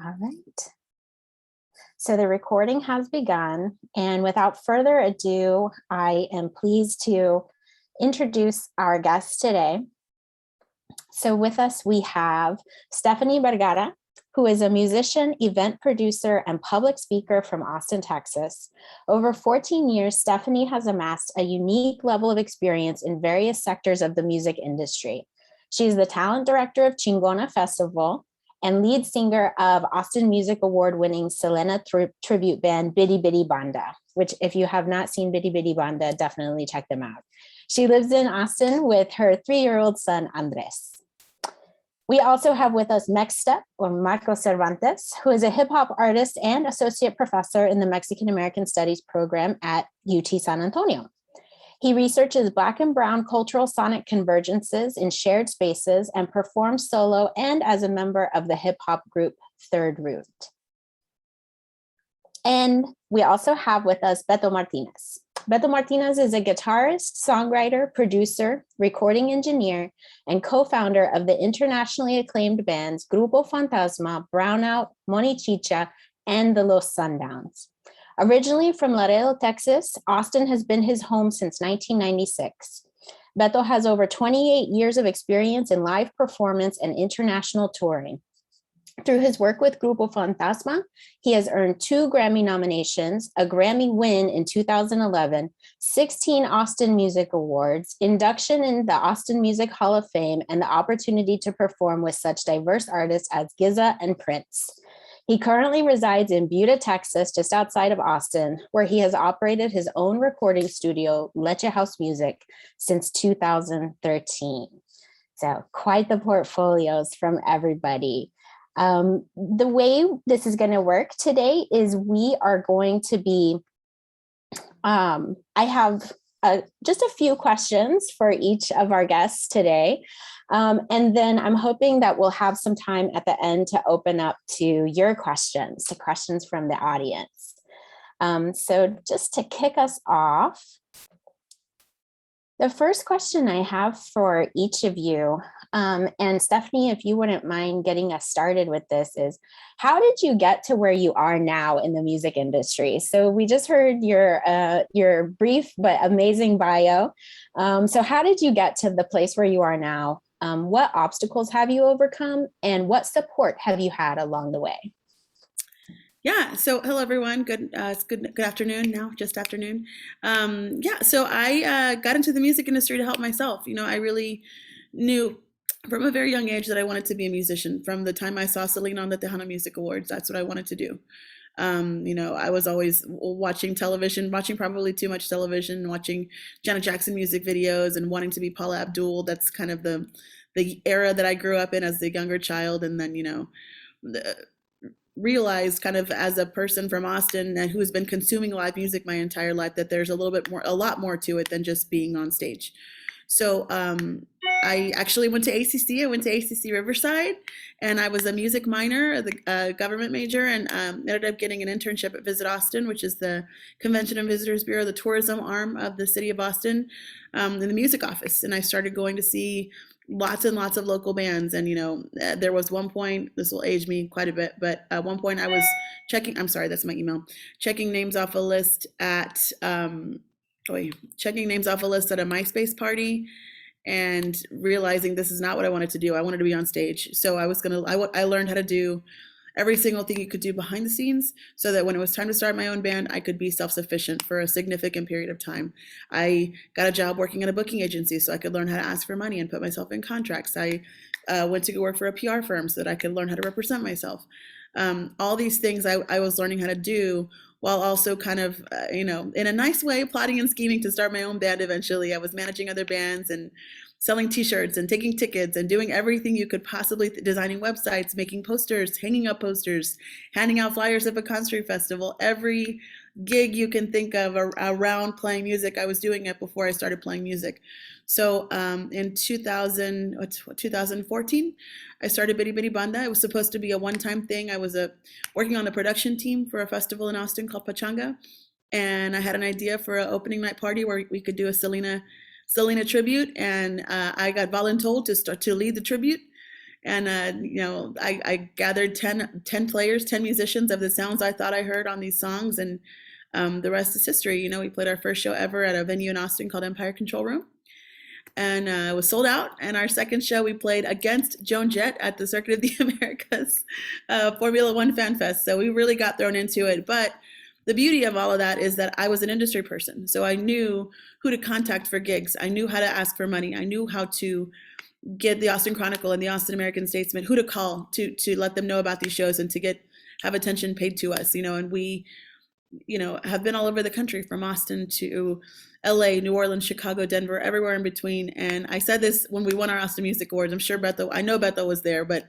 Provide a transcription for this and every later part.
All right. So the recording has begun, and without further ado, I am pleased to introduce our guest today. So with us, we have Stephanie Vergara, who is a musician, event producer, and public speaker from Austin, Texas. Over 14 years, Stephanie has amassed a unique level of experience in various sectors of the music industry. She is the talent director of Chingona Festival and lead singer of Austin Music Award-winning Selena tribute band Bidi Bidi Banda, which if you have not seen Bidi Bidi Banda, definitely check them out. She lives in Austin with her 3-year-old son, Andres. We also have with us Mexstep, or Marco Cervantes, who is a hip hop artist and associate professor in the Mexican American Studies program at UT San Antonio. He researches Black and Brown cultural sonic convergences in shared spaces and performs solo and as a member of the hip hop group Third Root. And we also have with us Beto Martínez. Beto Martínez is a guitarist, songwriter, producer, recording engineer, and co-founder of the internationally acclaimed bands Grupo Fantasma, Brownout, Monichicha, and the Los Sundowns. Originally from Laredo, Texas, Austin has been his home since 1996. Beto has over 28 years of experience in live performance and international touring. Through his work with Grupo Fantasma, he has earned 2 Grammy nominations, a Grammy win in 2011, 16 Austin Music Awards, induction in the Austin Music Hall of Fame, and the opportunity to perform with such diverse artists as Giza and Prince. He currently resides in Buda, Texas, just outside of Austin, where he has operated his own recording studio, Lechehouse Music, since 2013. So quite the portfolios from everybody. The way this is going to work today is we are going to be, I have just a few questions for each of our guests today. And then I'm hoping that we'll have some time at the end to open up to your questions, to questions from the audience. So just to kick us off, the first question I have for each of you, and Stephanie, if you wouldn't mind getting us started with this, is how did you get to where you are now in the music industry? So we just heard your brief but amazing bio. So how did you get to the place where you are now? What obstacles have you overcome, and what support have you had along the way? Yeah. So hello, everyone. It's good afternoon now, just afternoon. Yeah. So I got into the music industry to help myself. I really knew from a very young age that I wanted to be a musician. From the time I saw Selena on the Tejano Music Awards, that's what I wanted to do. I was always watching television, watching probably too much television, watching Janet Jackson music videos and wanting to be Paula Abdul. That's kind of the era that I grew up in as a younger child. And then, realized kind of as a person from Austin and who has been consuming live music my entire life that there's a lot more to it than just being on stage. So I actually went to ACC. I went to ACC Riverside, and I was a music minor, the government major, and ended up getting an internship at Visit Austin, which is the Convention and Visitors Bureau, the tourism arm of the city of Austin, in the music office. And I started going to see lots and lots of local bands. And, there was one point, this will age me quite a bit, but at one point I was I'm sorry, that's my email, checking names off a list at checking names off a list at a MySpace party and realizing this is not what I wanted to do. I wanted to be on stage. So I learned how to do every single thing you could do behind the scenes so that when it was time to start my own band, I could be self-sufficient for a significant period of time. I got a job working at a booking agency so I could learn how to ask for money and put myself in contracts. I went to go work for a PR firm so that I could learn how to represent myself. All these things I was learning how to do while also kind of, in a nice way, plotting and scheming to start my own band eventually. I was managing other bands and selling t-shirts and taking tickets and doing everything you could possibly, designing websites, making posters, hanging up posters, handing out flyers of a country festival. Every gig you can think of around playing music, I was doing it before I started playing music. So in 2014, I started Bidi Bidi Banda. It was supposed to be a one-time thing. I was working on the production team for a festival in Austin called Pachanga. And I had an idea for an opening night party where we could do a Selena tribute. And I got voluntold to lead the tribute. And, I gathered 10 players, 10 musicians of the sounds I thought I heard on these songs. And the rest is history. We played our first show ever at a venue in Austin called Empire Control Room. And it was sold out. And our second show, we played against Joan Jett at the Circuit of the Americas Formula One Fan Fest. So we really got thrown into it. But the beauty of all of that is that I was an industry person. So I knew who to contact for gigs. I knew how to ask for money. I knew how to get the Austin Chronicle and the Austin American Statesman, who to call to let them know about these shows and to have attention paid to us, and we, have been all over the country from Austin to LA, New Orleans, Chicago, Denver, everywhere in between. And I said this when we won our Austin Music Awards. I'm sure I know Beto was there, but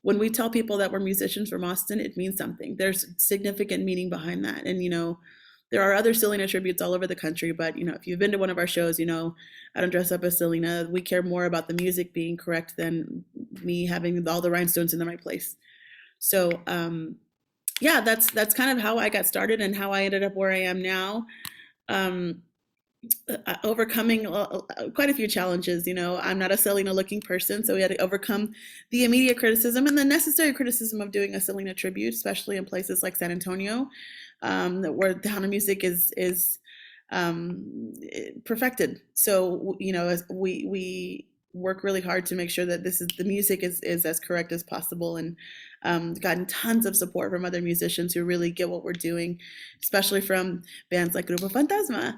when we tell people that we're musicians from Austin, it means something. There's significant meaning behind that. And, there are other Selena tributes all over the country, but, if you've been to one of our shows, I don't dress up as Selena. We care more about the music being correct than me having all the rhinestones in the right place. So, yeah, that's kind of how I got started and how I ended up where I am now. Overcoming quite a few challenges. I'm not a Selena looking person, so we had to overcome the immediate criticism and the necessary criticism of doing a Selena tribute, especially in places like San Antonio, where the Hana music is perfected. So, we work really hard to make sure that the music is as correct as possible, and gotten tons of support from other musicians who really get what we're doing, especially from bands like Grupo Fantasma,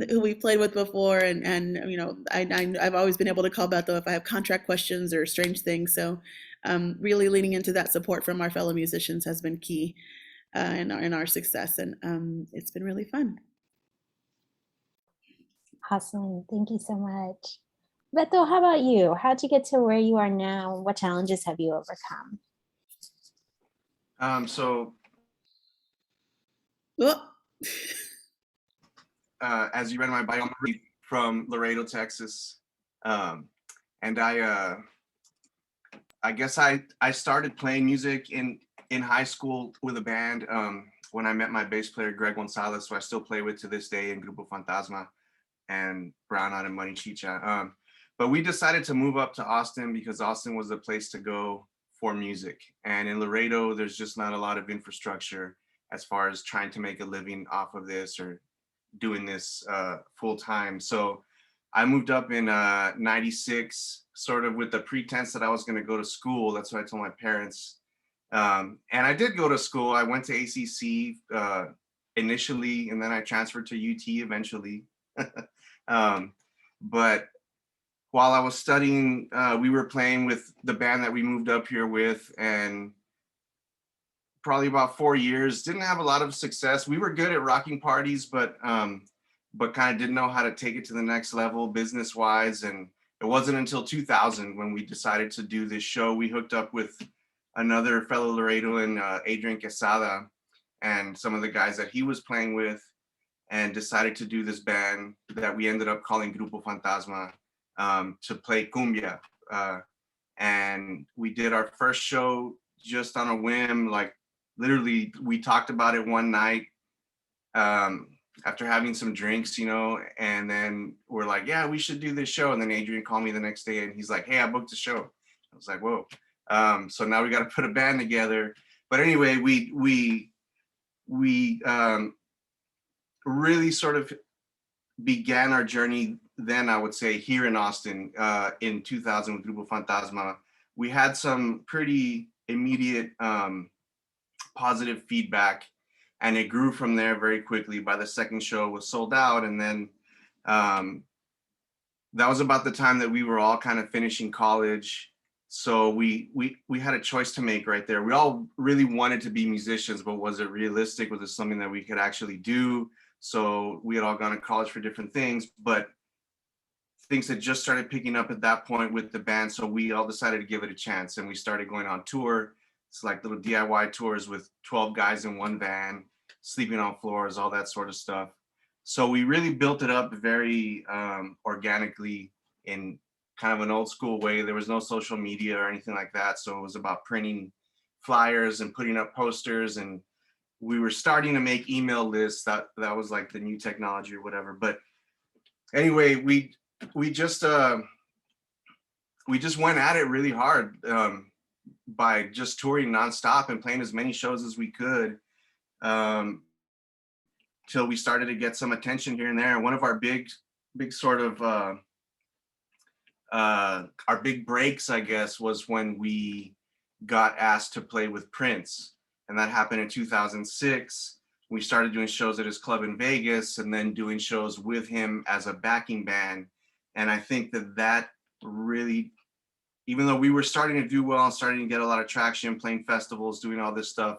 who we played with before. And I've always been able to call Beto if I have contract questions or strange things. So really leaning into that support from our fellow musicians has been key in our success. And it's been really fun. Awesome. Thank you so much. Beto, how about you? How'd you get to where you are now? What challenges have you overcome? As you read in my bio, I'm from Laredo, Texas. And I guess I started playing music in high school with a band when I met my bass player, Greg Gonzalez, who I still play with to this day in Grupo Fantasma and Brownout and Money Chicha. But we decided to move up to Austin because Austin was the place to go for music. And in Laredo, there's just not a lot of infrastructure as far as trying to make a living off of this or doing this full time. So I moved up in 96, sort of with the pretense that I was gonna go to school. That's what I told my parents. And I did go to school. I went to ACC initially, and then I transferred to UT eventually. But while I was studying, we were playing with the band that we moved up here with, and probably about 4 years, didn't have a lot of success. We were good at rocking parties, but kind of didn't know how to take it to the next level business-wise. And it wasn't until 2000 when we decided to do this show. We hooked up with another fellow Laredoan, Adrian Quesada, and some of the guys that he was playing with, and decided to do this band that we ended up calling Grupo Fantasma, to play cumbia. And we did our first show just on a whim. Like literally we talked about it one night after having some drinks, and then we're like, yeah, we should do this show. And then Adrian called me the next day and he's like, hey, I booked a show. I was like, whoa. So now we got to put a band together. But anyway, we really sort of began our journey then, I would say, here in Austin in 2000 with Grupo Fantasma. We had some pretty immediate positive feedback, and it grew from there very quickly. By the second show was sold out, and then that was about the time that we were all kind of finishing college. So we had a choice to make right there. We all really wanted to be musicians, but was it realistic? Was it something that we could actually do? So we had all gone to college for different things, but things had just started picking up at that point with the band. So we all decided to give it a chance, and we started going on tour. It's like little DIY tours with 12 guys in one van, sleeping on floors, all that sort of stuff. So we really built it up very organically in kind of an old school way. There was no social media or anything like that. So it was about printing flyers and putting up posters, and we were starting to make email lists. That was like the new technology or whatever. But anyway, we just we just went at it really hard by just touring nonstop and playing as many shows as we could till we started to get some attention here and there. One of our big sort of our big breaks, I guess, was when we got asked to play with Prince, and that happened in 2006. We started doing shows at his club in Vegas, and then doing shows with him as a backing band. And I think that really, even though we were starting to do well and starting to get a lot of traction, playing festivals, doing all this stuff,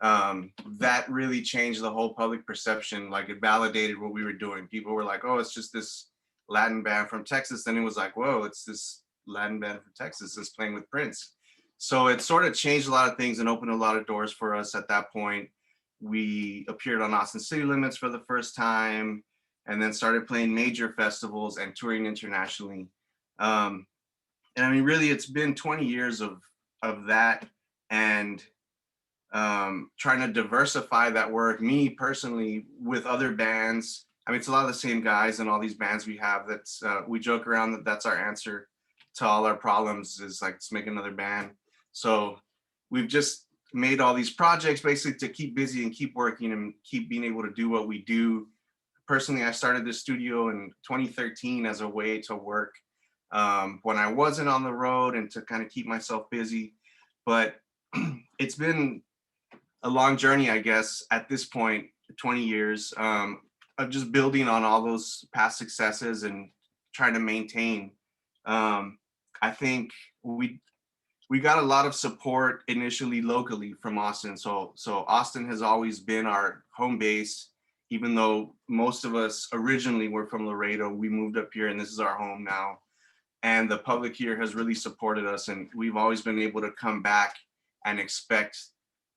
that really changed the whole public perception. Like, it validated what we were doing. People were like, oh, it's just this Latin band from Texas. Then it was like, whoa, it's this Latin band from Texas that's playing with Prince. So it sort of changed a lot of things and opened a lot of doors for us at that point. We appeared on Austin City Limits for the first time, and then started playing major festivals and touring internationally. And I mean, really, it's been 20 years of that, and trying to diversify that work, me personally, with other bands. I mean, it's a lot of the same guys in all these bands we have. That's we joke around that that's our answer to all our problems, is like, let's make another band. So we've just made all these projects basically to keep busy and keep working and keep being able to do what we do. Personally, I started this studio in 2013 as a way to work when I wasn't on the road and to kind of keep myself busy. But it's been a long journey, I guess, at this point, 20 years of just building on all those past successes and trying to maintain. I think we got a lot of support initially locally from Austin. So Austin has always been our home base, even though most of us originally were from Laredo. We moved up here and this is our home now. And the public here has really supported us, and we've always been able to come back and expect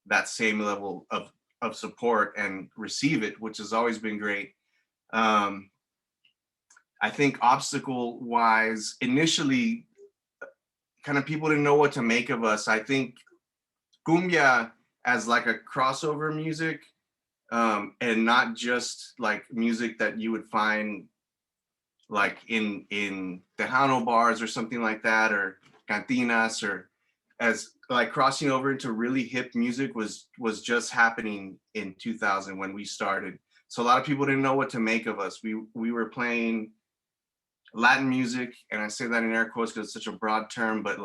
that same level of support and receive it, which has always been great. I think obstacle-wise, initially, kind of people didn't know what to make of us. I think cumbia as like a crossover music, and not just like music that you would find like in Tejano bars or something like that, or cantinas, or as like crossing over into really hip music was just happening in 2000 when we started. So a lot of people didn't know what to make of us. We were playing Latin music, and I say that in air quotes because it's such a broad term, but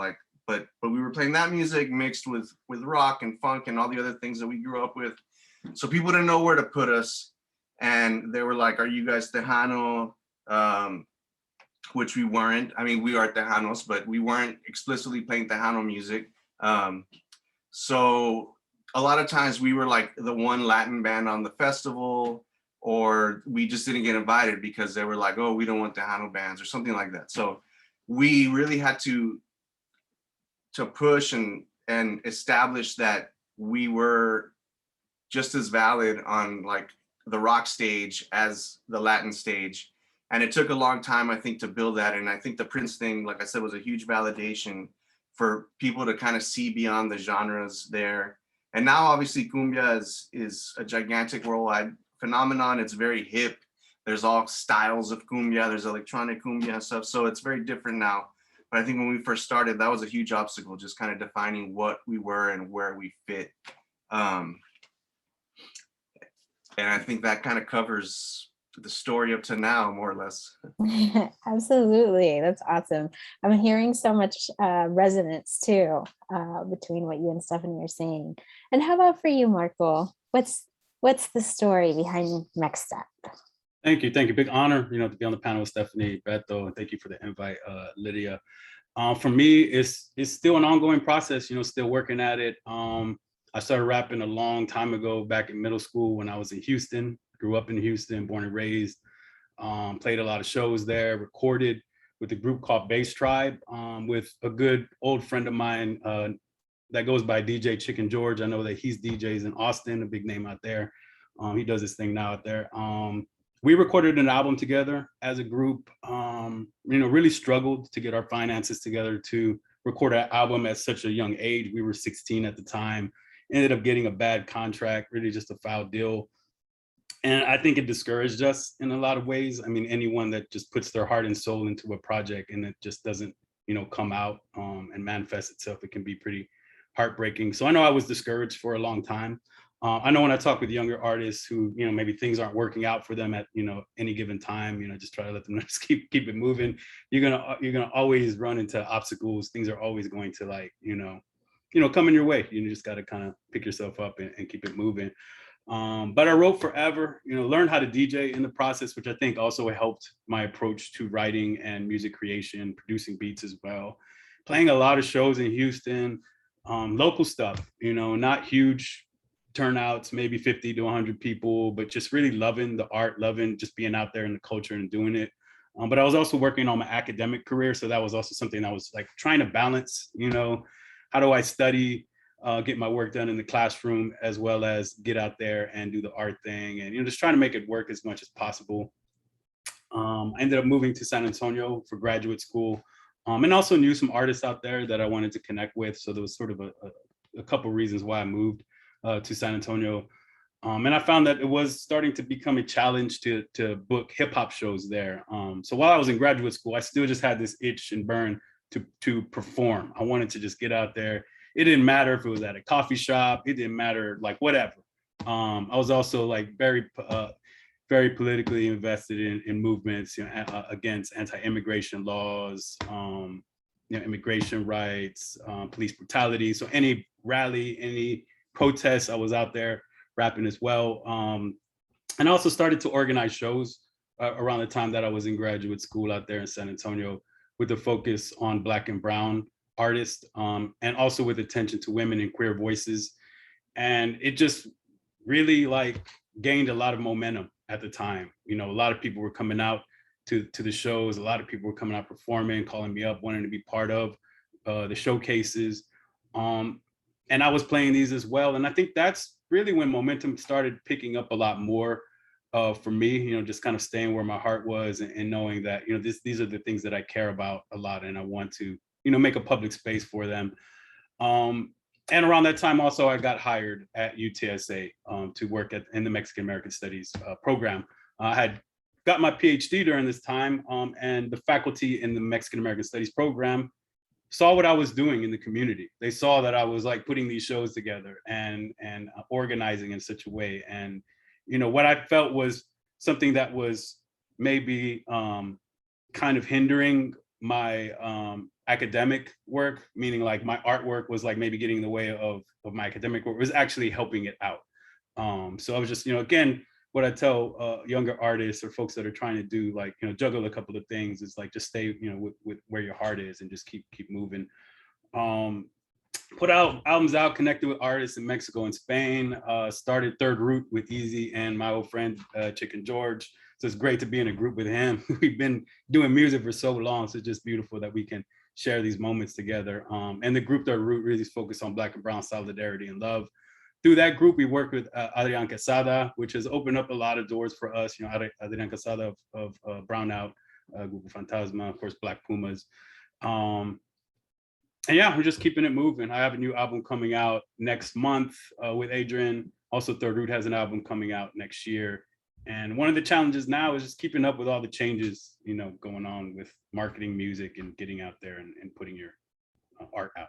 we were playing that music mixed with rock and funk and all the other things that we grew up with. So people didn't know where to put us, and they were like, "Are you guys Tejano?" Which we weren't. I mean, we are Tejanos, but we weren't explicitly playing Tejano music. So a lot of times we were like the one Latin band on the festival, or we just didn't get invited because they were like, oh, we don't want Tejano bands or something like that. So we really had to push and establish that we were just as valid on like the rock stage as the Latin stage. And it took a long time, I think, to build that. And I think the Prince thing, like I said, was a huge validation for people to kind of see beyond the genres there. And now obviously cumbia is a gigantic worldwide phenomenon. It's very hip. There's all styles of cumbia. There's electronic cumbia and stuff. So it's very different now. But I think when we first started, that was a huge obstacle, just kind of defining what we were and where we fit. And I think that kind of covers the story up to now, more or less. Absolutely. That's awesome. I'm hearing so much resonance too between what you and Stephanie are saying. And how about for you, Marco? What's the story behind Mexstep? Thank you. Big honor, to be on the panel with Stephanie, Beto, and thank you for the invite, Lydia. For me, it's still an ongoing process, still working at it. I started rapping a long time ago, back in middle school when I was in Houston. Grew up in Houston, born and raised. Played a lot of shows there, recorded with a group called Bass Tribe, with a good old friend of mine that goes by DJ Chicken George. I know that he's DJs in Austin, a big name out there. He does his thing now out there. We recorded an album together as a group, really struggled to get our finances together to record an album at such a young age. We were 16 at the time, ended up getting a bad contract, really just a foul deal. And I think it discouraged us in a lot of ways. I mean, anyone that just puts their heart and soul into a project and it just doesn't come out and manifest itself, it can be pretty heartbreaking. So I know I was discouraged for a long time. I know when I talk with younger artists who, maybe things aren't working out for them at, any given time, just try to let them know, just keep it moving. You're gonna always run into obstacles. Things are always going to come in your way. You just got to kind of pick yourself up and keep it moving. But I wrote forever, learned how to DJ in the process, which I think also helped my approach to writing and music creation, producing beats as well. Playing a lot of shows in Houston, local stuff, not huge turnouts, maybe 50 to 100 people, but just really loving the art, loving just being out there in the culture and doing it. But I was also working on my academic career. So that was also something I was like trying to balance, how do I study, get my work done in the classroom, as well as get out there and do the art thing, and just trying to make it work as much as possible. I ended up moving to San Antonio for graduate school, and also knew some artists out there that I wanted to connect with. So there was sort of a couple reasons why I moved to San Antonio. And I found that it was starting to become a challenge to book hip hop shows there. So while I was in graduate school, I still just had this itch and burn to perform. I wanted to just get out there. It didn't matter if it was at a coffee shop. It didn't matter, like whatever. I was also like very politically invested in movements, against anti-immigration laws, immigration rights, police brutality. So any rally, any protests, I was out there rapping as well. And I also started to organize shows around the time that I was in graduate school out there in San Antonio, with a focus on Black and Brown artists, and also with attention to women and queer voices. And it just really gained a lot of momentum at the time. A lot of people were coming out to the shows. A lot of people were coming out performing, calling me up, wanting to be part of the showcases. And I was playing these as well. And I think that's really when momentum started picking up a lot more for me, just kind of staying where my heart was, and knowing that, these are the things that I care about a lot, and I want to, make a public space for them. And around that time also, I got hired at UTSA to work in the Mexican American Studies program. I had got my PhD during this time, and the faculty in the Mexican American Studies program saw what I was doing in the community. They saw that I was putting these shows together and organizing in such a way. And, what I felt was something that was maybe kind of hindering my academic work, meaning my artwork was maybe getting in the way of my academic work, was actually helping it out. So I was just, again, what I tell younger artists or folks that are trying to do juggle a couple of things is just stay, with where your heart is, and just keep moving. Put out albums out, connected with artists in Mexico and Spain, started Third Root with Easy and my old friend Chicken George. So it's great to be in a group with him. We've been doing music for so long, so it's just beautiful that we can share these moments together. And the group Third Root really is focused on Black and Brown solidarity and love. Through that group, we worked with Adrian Quesada, which has opened up a lot of doors for us. Adrian Quesada of Brownout, Grupo Fantasma, of course, Black Pumas. And yeah, we're just keeping it moving. I have a new album coming out next month with Adrian. Also, Third Root has an album coming out next year. And one of the challenges now is just keeping up with all the changes, going on with marketing music and getting out there and putting your art out.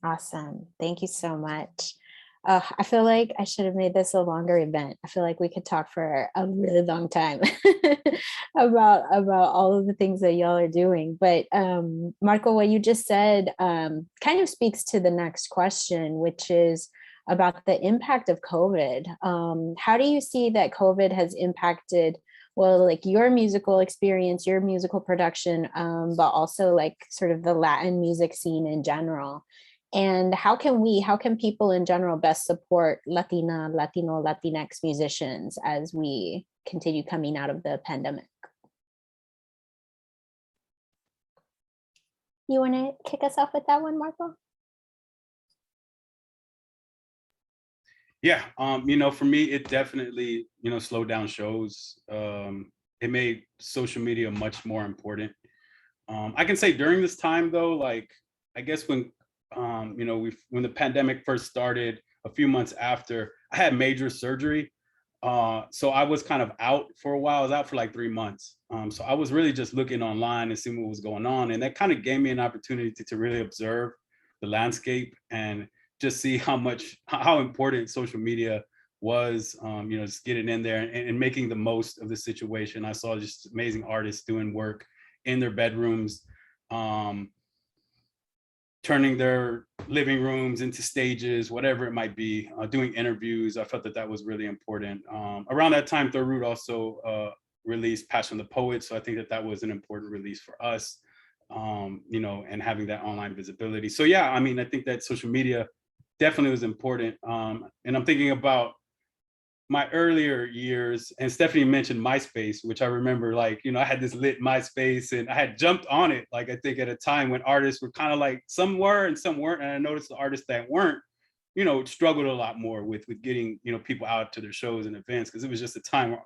Awesome. Thank you so much. I feel like I should have made this a longer event. I feel like we could talk for a really long time about all of the things that y'all are doing. But Marco, what you just said kind of speaks to the next question, which is about the impact of COVID. How do you see that COVID has impacted, well, your musical experience, your musical production, but also sort of the Latin music scene in general? And how can people in general best support Latina, Latino, Latinx musicians as we continue coming out of the pandemic? You want to kick us off with that one, Marco? Yeah, for me, it definitely, slowed down shows. It made social media much more important. I can say during this time though, I guess when when the pandemic first started, a few months after, I had major surgery. So I was kind of out for a while. I was out for like 3 months. So I was really just looking online and seeing what was going on. And that kind of gave me an opportunity to really observe the landscape and just see how important social media was, just getting in there and making the most of the situation. I saw just amazing artists doing work in their bedrooms, turning their living rooms into stages, whatever it might be, doing interviews. I felt that that was really important. Around that time, Third Root also released Passion of the Poet. So I think that that was an important release for us, and having that online visibility. So yeah, I mean, I think that social media definitely was important. And I'm thinking about my earlier years, and Stephanie mentioned MySpace, which I remember, like, I had this lit MySpace and I had jumped on it, like, I think at a time when artists were kind of like, some were and some weren't. And I noticed the artists that weren't, struggled a lot more with getting, people out to their shows and events, because it was just a time where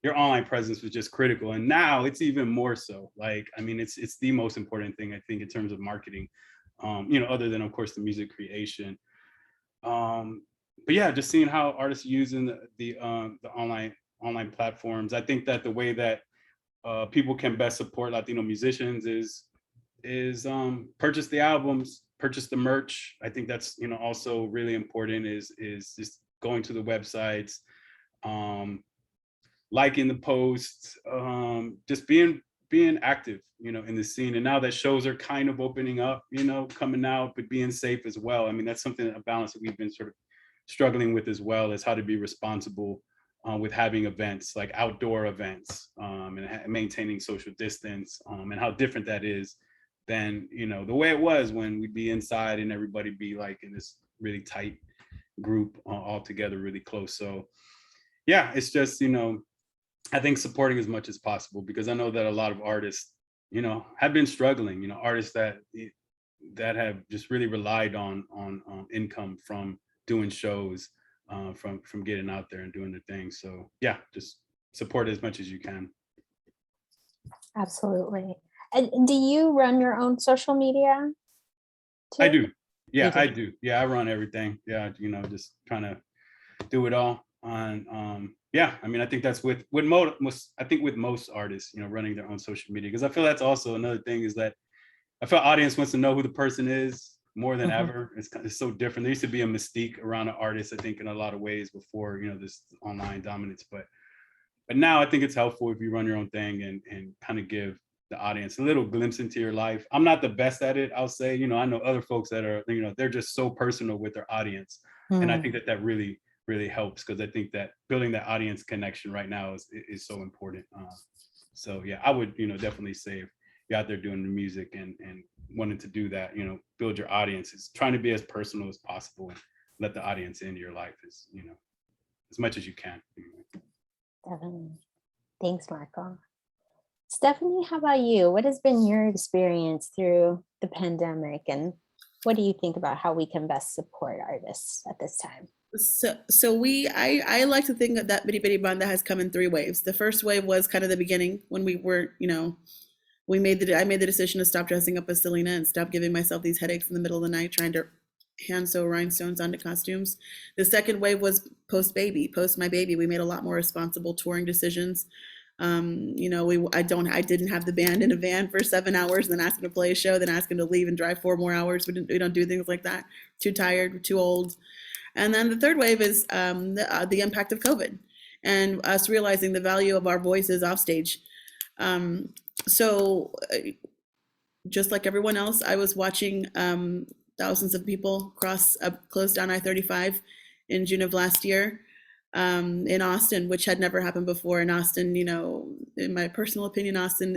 your online presence was just critical. And now it's even more so. Like, I mean, it's the most important thing, I think, in terms of marketing, other than, of course, the music creation. But yeah, just seeing how artists are using the online platforms. I think that the way that people can best support Latino musicians is purchase the albums, purchase the merch. I think that's also really important. Is just going to the websites, liking the posts, just being active, in the scene. And now that shows are kind of opening up, coming out, but being safe as well. I mean, that's something, a balance that we've been sort of struggling with as well, is how to be responsible with having events, like outdoor events, and maintaining social distance, and how different that is than, the way it was when we'd be inside and everybody be like in this really tight group, all together, really close. So yeah, it's just, I think supporting as much as possible, because I know that a lot of artists, have been struggling, artists that have just really relied on income from doing shows, from getting out there and doing the thing. So yeah, just support as much as you can. Absolutely. And do you run your own social media too? I do. Yeah, do. I do. Yeah, I run everything. Yeah, just trying to do it all on. Yeah, I mean, I think that's with most artists, running their own social media, because I feel that's also another thing, is that I feel audience wants to know who the person is more than ever. It's so different. There used to be a mystique around an artist, I think, in a lot of ways before, this online dominance. But now I think it's helpful if you run your own thing and kind of give the audience a little glimpse into your life. I'm not the best at it, I'll say. I know other folks that are, they're just so personal with their audience. And I think that really, really helps, because I think that building that audience connection right now is so important. So yeah, I would, definitely say, if you're out there doing the music and wanting to do that, build your audience, is trying to be as personal as possible and let the audience into your life as much as you can. Definitely. Thanks, Marco. Stephanie, how about you? What has been your experience through the pandemic, and what do you think about how we can best support artists at this time? So I like to think that Bidi Bidi Banda has come in 3 waves. The first wave was kind of the beginning, when we were, I made the decision to stop dressing up as Selena and stop giving myself these headaches in the middle of the night trying to hand sew rhinestones onto costumes. The second wave was post my baby. We made a lot more responsible touring decisions. I didn't have the band in a van for 7 hours, and then ask them to play a show, then ask them to leave and drive 4 more hours. We don't do things like that. Too tired, we're too old. And then the third wave is the impact of COVID, and us realizing the value of our voices off stage. So just like everyone else, I was watching thousands of people close down I-35 in June of last year, in Austin, which had never happened before. In Austin, in my personal opinion, Austin,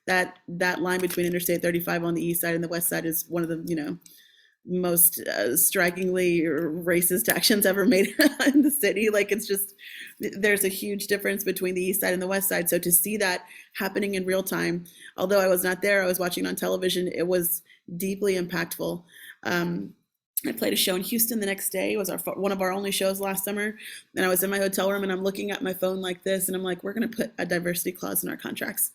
that line between Interstate 35 on the east side and the west side is one of the, most strikingly racist actions ever made in the city. Like, it's just, there's a huge difference between the east side and the west side. So to see that happening in real time, although I was not there, I was watching on television, it was deeply impactful. I played a show in Houston the next day. It was one of our only shows last summer. And I was in my hotel room and I'm looking at my phone like this. And I'm like, we're going to put a diversity clause in our contracts.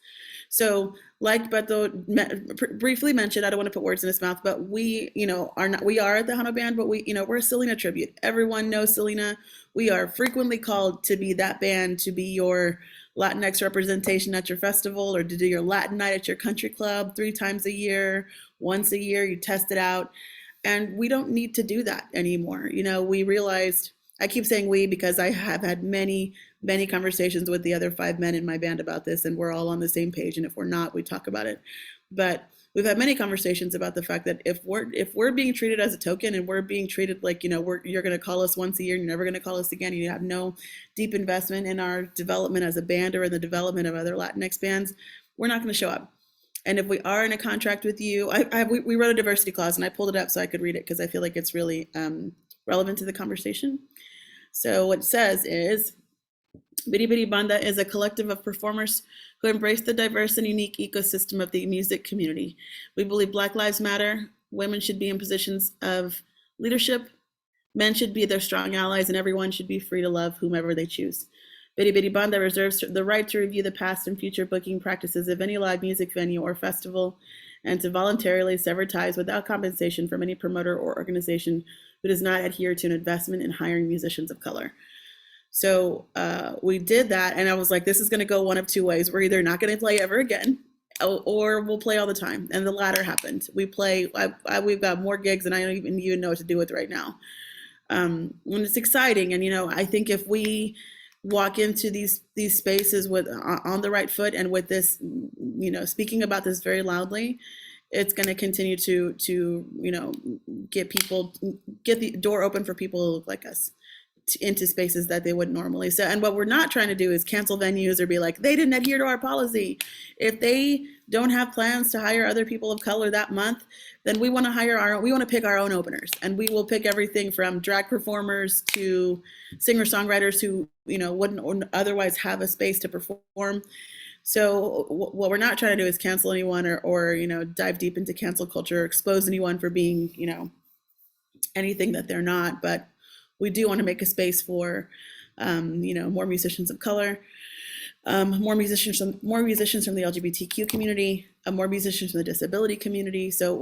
So like Beto briefly mentioned, I don't want to put words in his mouth, but we, we are the Hano band, but we're a Selena tribute. Everyone knows Selena. We are frequently called to be that band, to be your Latinx representation at your festival, or to do your Latin night at your country club 3 times a year, once a year, you test it out. And we don't need to do that anymore. We realized, I keep saying we because I have had many, many conversations with the other 5 men in my band about this, and we're all on the same page. And if we're not, we talk about it. But we've had many conversations about the fact that if we're being treated as a token, and we're being treated like, you're going to call us once a year, and you're never going to call us again, and you have no deep investment in our development as a band or in the development of other Latinx bands, we're not going to show up. And if we are in a contract with you, we wrote a diversity clause, and I pulled it up so I could read it because I feel like it's really relevant to the conversation. So what it says is, Bidi Bidi Banda is a collective of performers who embrace the diverse and unique ecosystem of the music community. We believe Black Lives Matter, women should be in positions of leadership, men should be their strong allies, and everyone should be free to love whomever they choose. Bidi Bidi Banda reserves the right to review the past and future booking practices of any live music venue or festival, and to voluntarily sever ties without compensation from any promoter or organization who does not adhere to an investment in hiring musicians of color. So we did that, and I was like, this is going to go one of 2 ways. We're either not going to play ever again, or we'll play all the time. And the latter happened. We play, we've got more gigs than I don't even know what to do with right now. And it's exciting. And, I think if we walk into these spaces with on the right foot and with this, speaking about this very loudly, it's going to continue to get the door open for people who look like us into spaces that they wouldn't normally. So, and what we're not trying to do is cancel venues or be like, they didn't adhere to our policy. If they don't have plans to hire other people of color that month, then we want to pick our own openers, and we will pick everything from drag performers to singer-songwriters who, wouldn't otherwise have a space to perform. So what we're not trying to do is cancel anyone or dive deep into cancel culture or expose anyone for being, anything that they're not. But we do want to make a space for, more musicians of color, more musicians from the LGBTQ community, more musicians from the disability community. So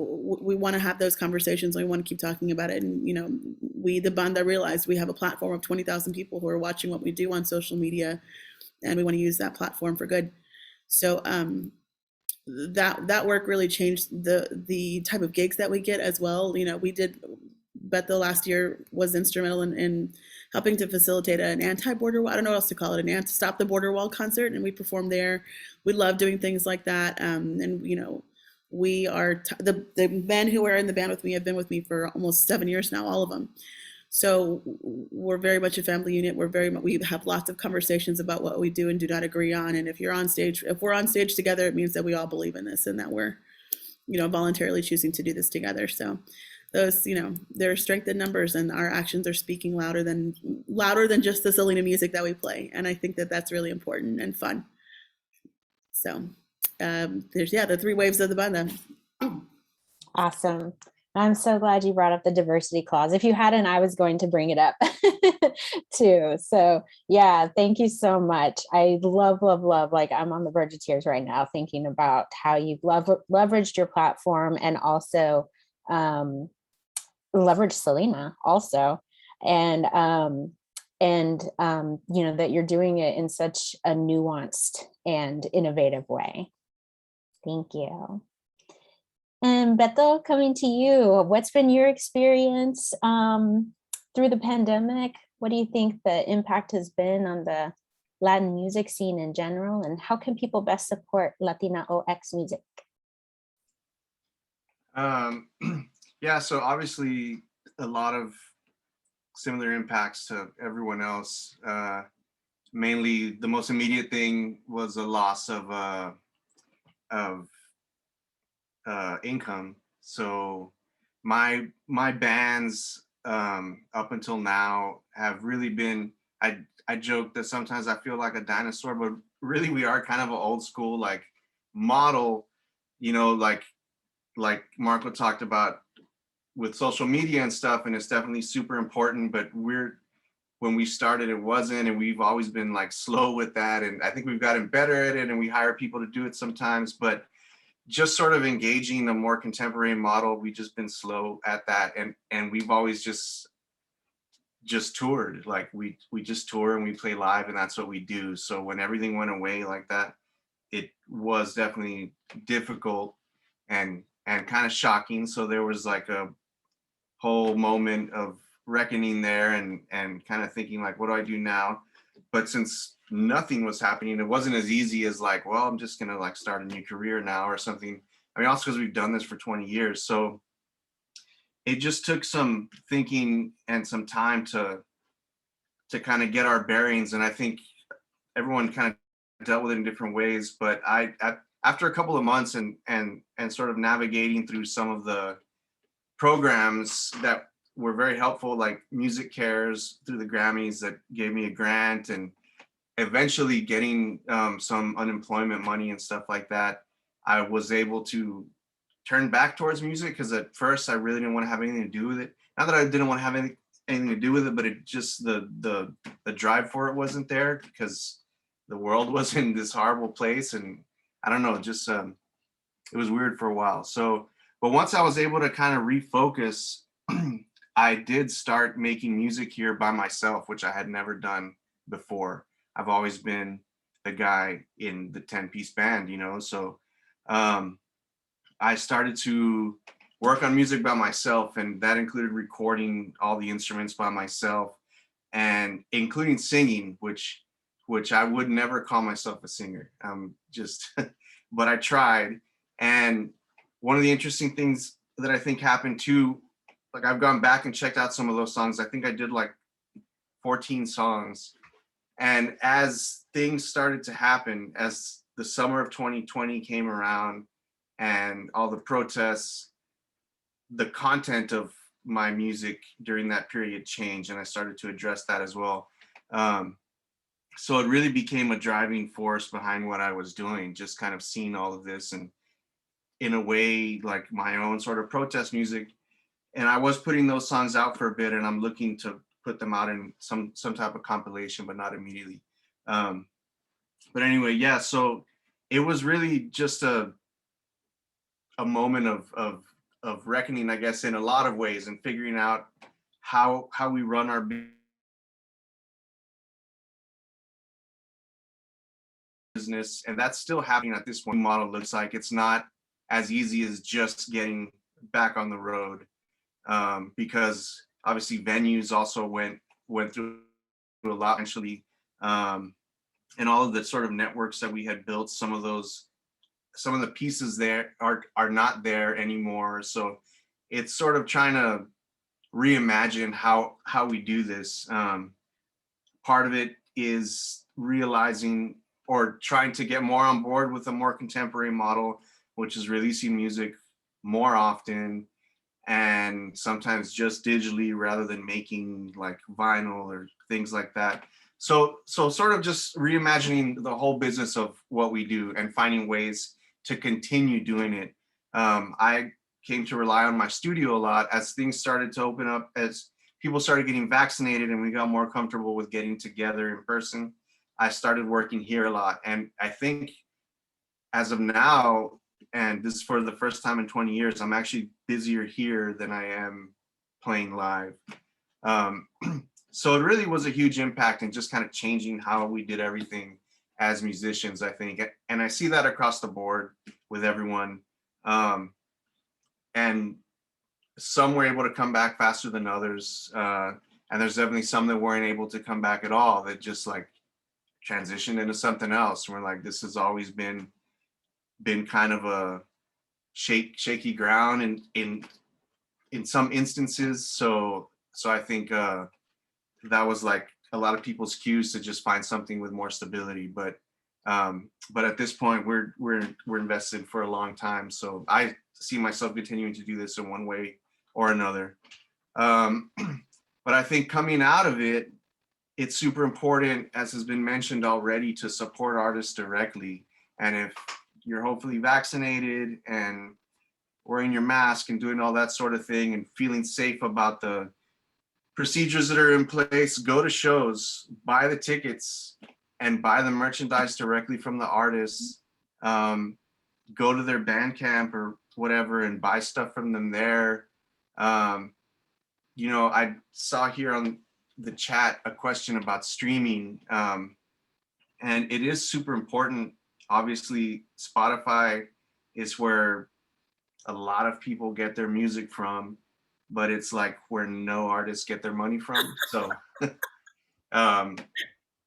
we want to have those conversations, and we want to keep talking about it. And we, the banda, realized we have a platform of 20,000 people who are watching what we do on social media, and we want to use that platform for good. So that work really changed the type of gigs that we get as well. We did. Beto last year was instrumental in helping to facilitate an anti-border wall, I don't know what else to call it, an anti-stop the border wall concert, and we performed there. We love doing things like that, and we are the men who are in the band with me have been with me for almost 7 years now, all of them. So we're very much a family unit. We have lots of conversations about what we do and do not agree on. And if we're on stage together, it means that we all believe in this and that we're voluntarily choosing to do this together. So those, there are strength in numbers, and our actions are speaking louder than just the Selena music that we play. And I think that that's really important and fun. So there's the 3 waves of the banda. Awesome. I'm so glad you brought up the diversity clause. If you hadn't, I was going to bring it up too. So yeah, thank you so much. I love, like I'm on the verge of tears right now thinking about how you've leveraged your platform, and also leverage Selena also, and that you're doing it in such a nuanced and innovative way. Thank you. And Beto, coming to you, what's been your experience through the pandemic? What do you think the impact has been on the Latin music scene in general, and how can people best support Latina OX music? Yeah, so obviously a lot of similar impacts to everyone else. Mainly the most immediate thing was a loss of income. So my bands up until now have really been, I joke that sometimes I feel like a dinosaur, but really we are kind of an old school model, like Marco talked about, with social media and stuff, and it's definitely super important, but when we started, it wasn't, and we've always been like slow with that. And I think we've gotten better at it, and we hire people to do it sometimes, but just sort of engaging a more contemporary model, we've just been slow at that. And we've always just toured. Like we just tour and we play live, and that's what we do. So when everything went away like that, it was definitely difficult and kind of shocking. So there was like a whole moment of reckoning there and kind of thinking like, what do I do now? But since nothing was happening, it wasn't as easy as like, well, I'm just gonna like start a new career now or something. I mean, also because we've done this for 20 years. So it just took some thinking and some time to kind of get our bearings. And I think everyone kind of dealt with it in different ways. But after a couple of months and sort of navigating through some of the programs that were very helpful, like Music Cares through the Grammys that gave me a grant, and eventually getting some unemployment money and stuff like that, I was able to turn back towards music, because at first I really didn't want to have anything to do with it. Not that I didn't want to have anything to do with it, but it just the drive for it wasn't there, because the world was in this horrible place, and I don't know, just it was weird for a while. So, but once I was able to kind of refocus, I did start making music here by myself, which I had never done before. I've always been the guy in the 10-piece band, you know? So I started to work on music by myself, and that included recording all the instruments by myself, and including singing, which I would never call myself a singer. But I tried. And one of the interesting things that I think happened too, like I've gone back and checked out some of those songs. I think I did like 14 songs. And as things started to happen, as the summer of 2020 came around and all the protests, the content of my music during that period changed, and I started to address that as well. So it really became a driving force behind what I was doing, just kind of seeing all of this, and in a way, like my own sort of protest music. And I was putting those songs out for a bit, and I'm looking to put them out in some type of compilation, but not immediately. But anyway, yeah, so it was really just a moment of reckoning, I guess, in a lot of ways, and figuring out how we run our business. And that's still happening at this point. Model looks like it's not as easy as just getting back on the road, because obviously venues also went through a lot eventually, and all of the sort of networks that we had built, some of the pieces there are not there anymore. So it's sort of trying to reimagine how we do this. Part of it is realizing or trying to get more on board with a more contemporary model, which is releasing music more often, and sometimes just digitally rather than making like vinyl or things like that. So sort of just reimagining the whole business of what we do and finding ways to continue doing it. I came to rely on my studio a lot as things started to open up, as people started getting vaccinated and we got more comfortable with getting together in person. I started working here a lot. And I think as of now, and this is for the first time in 20 years, I'm actually busier here than I am playing live. So it really was a huge impact in just kind of changing how we did everything as musicians, I think. And I see that across the board with everyone. And some were able to come back faster than others. And there's definitely some that weren't able to come back at all, that just like transitioned into something else. We're like, this has always been kind of a shaky ground in some instances. So I think that was like a lot of people's cues to just find something with more stability. But at this point, we're invested for a long time. So I see myself continuing to do this in one way or another. But I think coming out of it, it's super important, as has been mentioned already, to support artists directly. And if you're hopefully vaccinated and wearing your mask and doing all that sort of thing and feeling safe about the procedures that are in place, go to shows, buy the tickets, and buy the merchandise directly from the artists. Go to their Bandcamp or whatever and buy stuff from them there. You know, I saw here on the chat a question about streaming, and it is super important. Obviously, Spotify is where a lot of people get their music from, but it's like where no artists get their money from. So,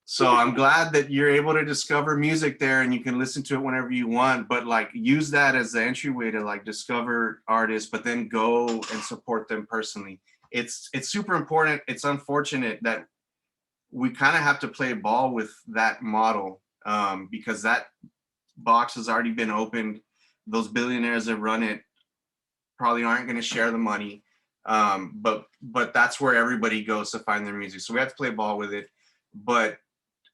so I'm glad that you're able to discover music there and you can listen to it whenever you want, but like use that as the entryway to like discover artists, but then go and support them personally. It's super important. It's unfortunate that we kind of have to play ball with that model, because that box has already been opened. Those billionaires that run it probably aren't going to share the money, but that's where everybody goes to find their music. So we have to play ball with it, but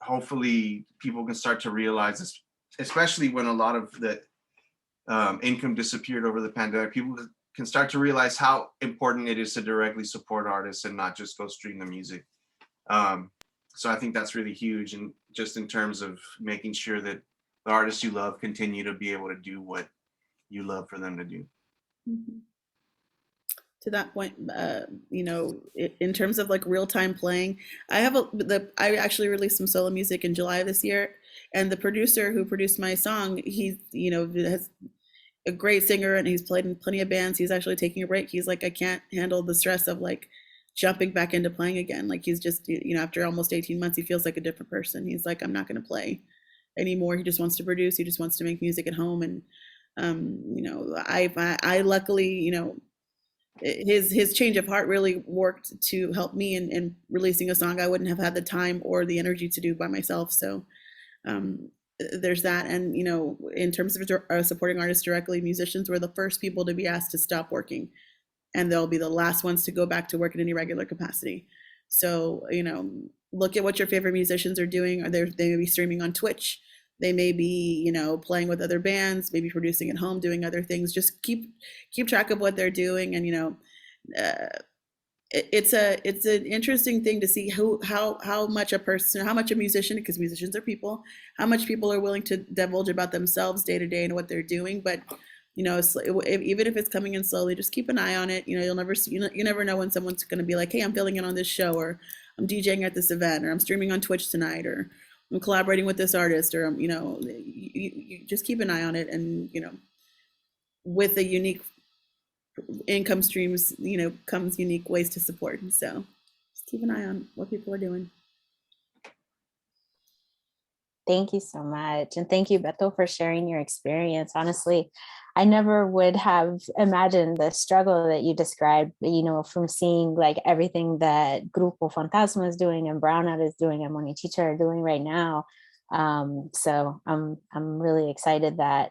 hopefully people can start to realize this, especially when a lot of the income disappeared over the pandemic. People can start to realize how important it is to directly support artists and not just go stream the music. So I think that's really huge, and just in terms of making sure that the artists you love continue to be able to do what you love for them to do. Mm-hmm. To that point, you know, in terms of like real time playing, I actually released some solo music in July of this year, and the producer who produced my song, he's, you know, has a great singer and he's played in plenty of bands. He's actually taking a break. He's like, I can't handle the stress of like jumping back into playing again. Like he's just, you know, after almost 18 months, he feels like a different person. He's like, I'm not going to play anymore. He just wants to produce. He just wants to make music at home. And, you know, I luckily, you know, his change of heart really worked to help me in releasing a song I wouldn't have had the time or the energy to do by myself. So there's that. And, you know, in terms of supporting artists directly, musicians were the first people to be asked to stop working, and they'll be the last ones to go back to work in any regular capacity. So, you know, look at what your favorite musicians are doing. They may be streaming on Twitch. They may be, you know, playing with other bands, maybe producing at home, doing other things. Just keep track of what they're doing. And, you know, it's an interesting thing to see how much a musician, because musicians are people, how much people are willing to divulge about themselves day to day and what they're doing. But, you know, even if it's coming in slowly, just keep an eye on it. You know, you never know when someone's going to be like, hey, I'm filling in on this show, or I'm DJing at this event, or I'm streaming on Twitch tonight, or I'm collaborating with this artist, or you know, you just keep an eye on it. And, you know, with the unique income streams, you know, comes unique ways to support. So just keep an eye on what people are doing. Thank you so much. And thank you, Beto, for sharing your experience. Honestly, I never would have imagined the struggle that you described, you know, from seeing like everything that Grupo Fantasma is doing and Brownout is doing and Monichicha are doing right now. So I'm really excited that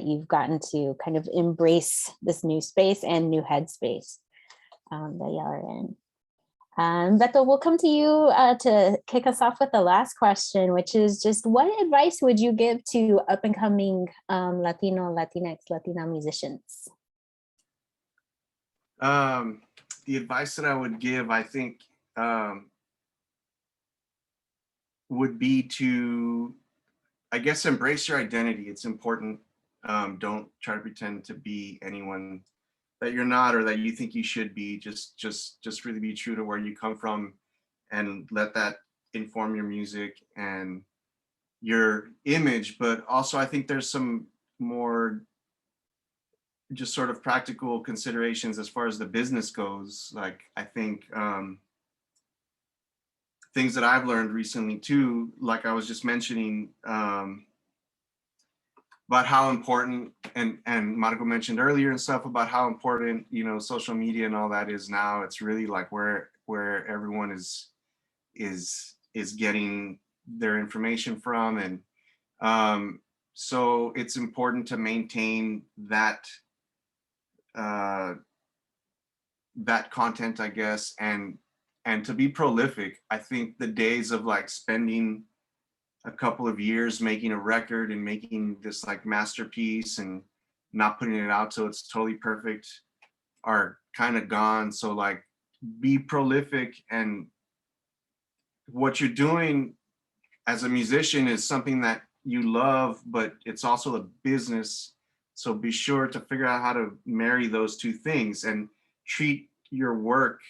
you've gotten to kind of embrace this new space and new headspace that y'all are in. Beto, we'll come to you to kick us off with the last question, which is just what advice would you give to up and coming Latino, Latinx, Latina musicians? The advice that I would give, I think, would be to, I guess, embrace your identity. It's important. Don't try to pretend to be anyone that you're not or that you think you should be. Just really be true to where you come from and let that inform your music and your image. But also I think there's some more just sort of practical considerations as far as the business goes. Like I think things that I've learned recently too, like I was just mentioning, about how important, and Marco mentioned earlier and stuff about how important, you know, social media and all that is now. It's really like where everyone is getting their information from. And so it's important to maintain that that content, I guess, and to be prolific. I think the days of like spending a couple of years making a record and making this like masterpiece and not putting it out till it's totally perfect are kind of gone. So like, be prolific, and what you're doing as a musician is something that you love, but it's also a business. So be sure to figure out how to marry those two things and treat your work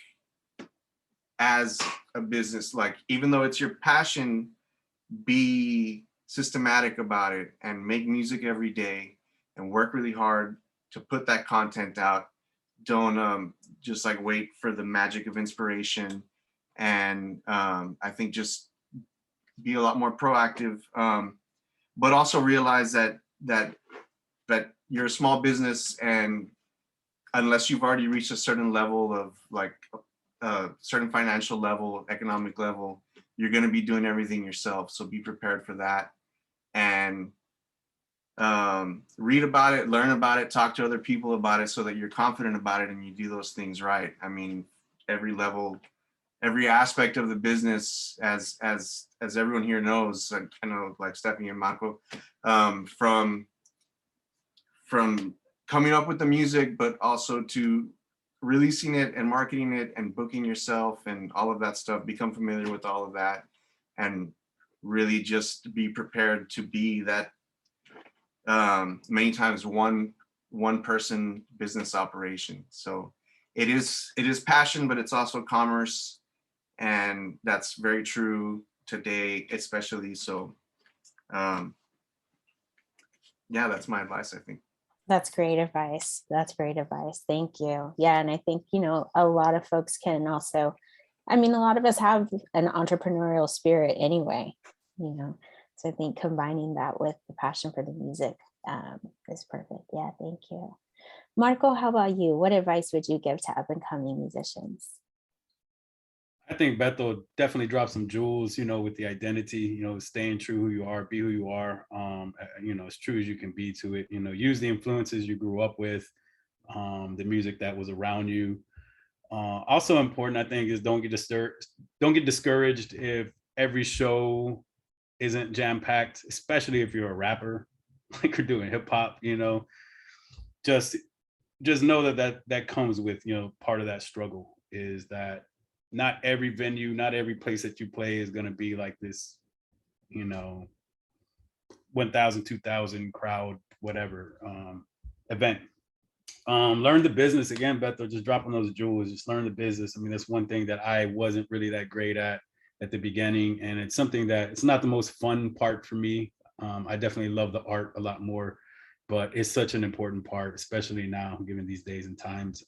as a business. Like, even though it's your passion, be systematic about it and make music every day and work really hard to put that content out. Don't just like wait for the magic of inspiration. And I think just be a lot more proactive, but also realize that you're a small business, and unless you've already reached a certain level of like a certain financial level, economic level, you're going to be doing everything yourself. So be prepared for that, and read about it, learn about it, talk to other people about it, so that you're confident about it and you do those things right. I mean, every level, every aspect of the business, as everyone here knows, like, I know, like Stephanie and Marco, from coming up with the music, but also to releasing it and marketing it and booking yourself and all of that stuff. Become familiar with all of that, and really just be prepared to be that many times one person business operation. So it is passion, but it's also commerce, and that's very true today, especially. So yeah, that's my advice, I think. That's great advice. That's great advice. Thank you. Yeah. And I think, a lot of folks can also, a lot of us have an entrepreneurial spirit anyway, so I think combining that with the passion for the music is perfect. Yeah. Thank you. Marco, how about you? What advice would you give to up and coming musicians? I think Beto definitely dropped some jewels, with the identity, staying true who you are, be who you are, as true as you can be to it, use the influences you grew up with, the music that was around you. Also important, I think, is don't get discouraged if every show isn't jam-packed, especially if you're a rapper, like you're doing hip hop, just know that comes with, part of that struggle is that not every venue, not every place that you play is going to be like this, 1,000, 2,000 crowd, whatever, event. Learn the business again, Beto, just dropping those jewels, just learn the business. That's one thing that I wasn't really that great at the beginning. And it's something that it's not the most fun part for me. I definitely love the art a lot more, but it's such an important part, especially now, given these days and times.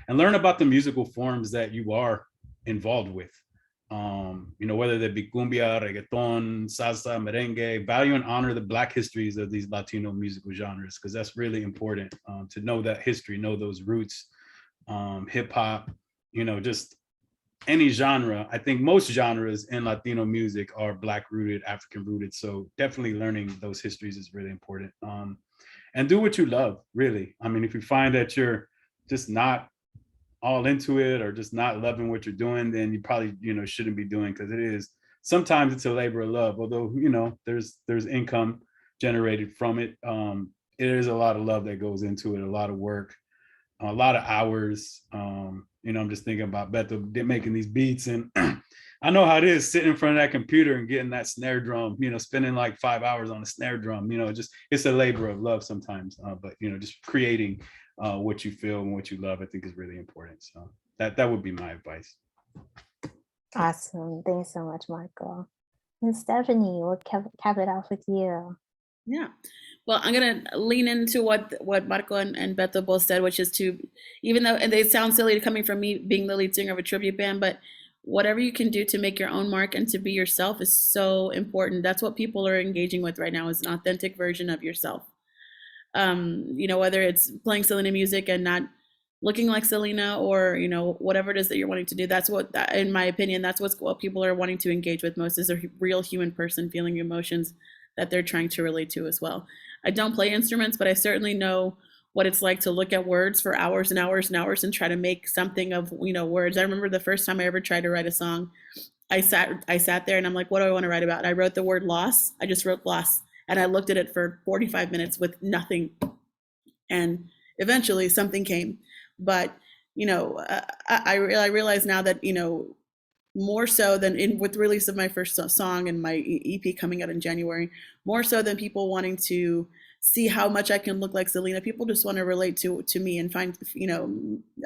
And learn about the musical forms that you are involved with, whether they be cumbia, reggaeton, salsa, merengue. Value and honor the Black histories of these Latino musical genres, because that's really important, to know that history, know those roots. Hip hop, just any genre. I think most genres in Latino music are Black rooted, African rooted. So definitely learning those histories is really important. And do what you love, really. If you find that you're just not all into it or just not loving what you're doing, then you probably, shouldn't be doing, because sometimes it's a labor of love, although, there's income generated from it. It is a lot of love that goes into it, a lot of work, a lot of hours. I'm just thinking about Beto making these beats, and I know how it is sitting in front of that computer and getting that snare drum, spending like 5 hours on a snare drum, just it's a labor of love sometimes, but just creating what you feel and what you love, I think, is really important. So that would be my advice. Awesome. Thanks so much, Marco. And Stephanie, we'll cap it off with you. Yeah. Well, I'm going to lean into what Marco and Beto both said, which is to, even though, and they sound silly coming from me being the lead singer of a tribute band, but whatever you can do to make your own mark and to be yourself is so important. That's what people are engaging with right now, is an authentic version of yourself. Whether it's playing Selena music and not looking like Selena, or, whatever it is that you're wanting to do, that's what, in my opinion, that's what people are wanting to engage with most, is a real human person feeling emotions that they're trying to relate to as well. I don't play instruments, but I certainly know what it's like to look at words for hours and hours and hours and try to make something of, words. I remember the first time I ever tried to write a song, I sat there and I'm like, what do I want to write about? And I wrote the word loss. I just wrote loss. And I looked at it for 45 minutes with nothing And eventually something came. But, I realize now that, more so than with the release of my first song and my EP coming out in January, more so than people wanting to see how much I can look like Selena, people just want to relate to me and find,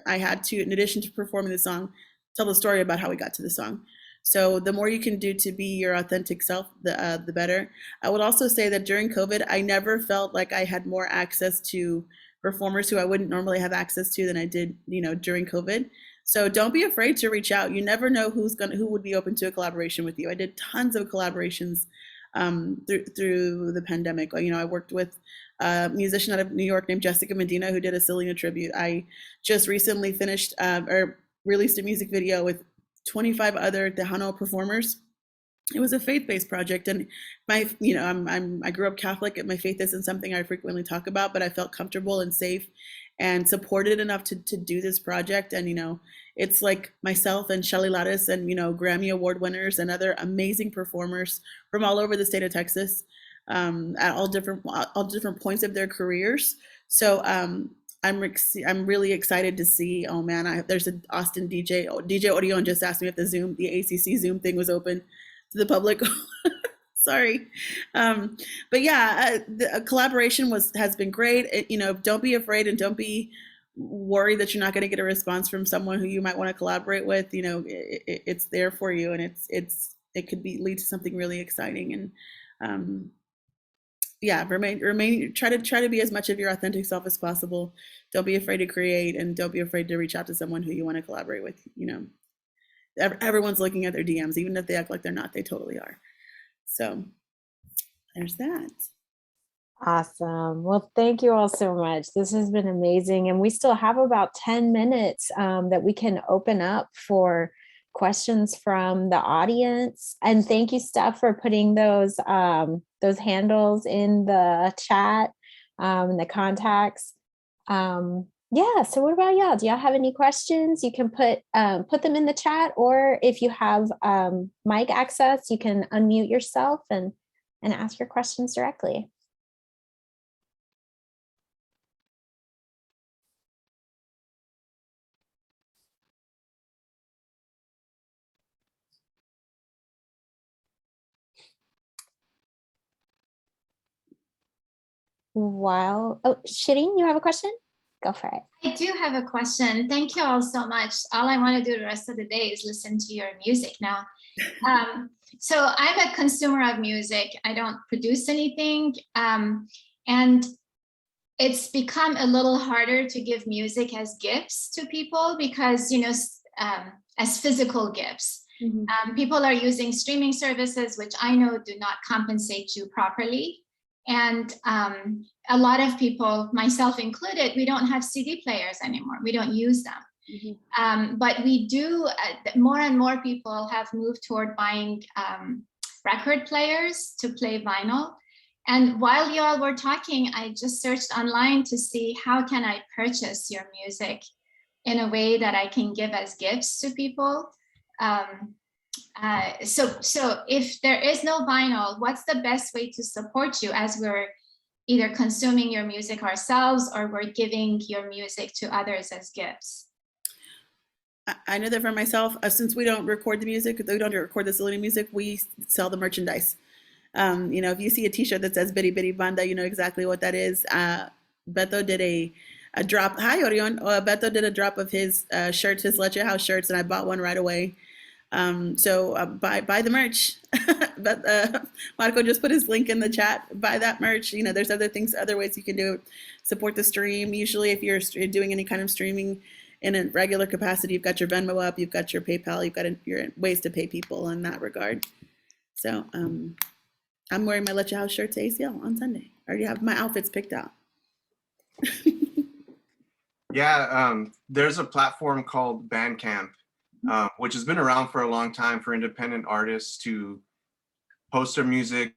I had to, in addition to performing the song, tell the story about how we got to the song. So the more you can do to be your authentic self, the better. I would also say that during COVID, I never felt like I had more access to performers who I wouldn't normally have access to than I did, during COVID. So don't be afraid to reach out. You never know who would be open to a collaboration with you. I did tons of collaborations through the pandemic. I worked with a musician out of New York named Jessica Medina who did a Selena tribute. I just recently finished or released a music video with 25 other Tejano performers. It was a faith-based project, and I grew up Catholic, and my faith isn't something I frequently talk about, but I felt comfortable and safe and supported enough to do this project. And it's like myself and Shelly Lattis and Grammy Award winners and other amazing performers from all over the state of Texas, at all different points of their careers. So I'm really excited to see. Oh man, there's an Austin DJ Orion just asked me if the ACC Zoom thing was open to the public. Sorry. But yeah, the collaboration has been great. Don't be afraid and don't be worried that you're not going to get a response from someone who you might want to collaborate with. It's there for you, and it could lead to something really exciting. And yeah, try to be as much of your authentic self as possible. Don't be afraid to create, and don't be afraid to reach out to someone who you want to collaborate with. Everyone's looking at their DMs, even if they act like they're not, they totally are. So there's that. Awesome. Well, thank you all so much. This has been amazing. And we still have about 10 minutes that we can open up for questions from the audience. And thank you, Steph, for putting those handles in the chat and the contacts. Yeah, so what about y'all? Do y'all have any questions? You can put them in the chat, or if you have mic access, you can unmute yourself and ask your questions directly. Wow. Oh, Shireen, you have a question? Go for it. I do have a question. Thank you all so much. All I want to do the rest of the day is listen to your music now. So I'm a consumer of music. I don't produce anything. And it's become a little harder to give music as gifts to people because, as physical gifts. Mm-hmm. People are using streaming services, which I know do not compensate you properly. And a lot of people, myself included, we don't have CD players anymore. We don't use them. Mm-hmm. But we do, more and more people have moved toward buying record players to play vinyl. And while y'all were talking, I just searched online to see how can I purchase your music in a way that I can give as gifts to people. So if there is no vinyl, what's the best way to support you as we're either consuming your music ourselves or we're giving your music to others as gifts? I know that for myself, since we don't record the music, we don't record the Selena music, we sell the merchandise. If you see a t-shirt that says Bidi Bidi Banda, you know exactly what that is. Beto did a drop. Hi, Orion. Beto did a drop of his shirts, his Lechehouse shirts, and I bought one right away. So buy the merch. But Marco just put his link in the chat. Buy that merch. There's other ways you can do it. Support the stream. Usually, if you're doing any kind of streaming in a regular capacity, you've got your Venmo up, you've got your PayPal, you've got your ways to pay people in that regard. So I'm wearing my Lechehouse shirt to ACL on Sunday. I already have my outfits picked out. Yeah, there's a platform called Bandcamp, which has been around for a long time for independent artists to post their music.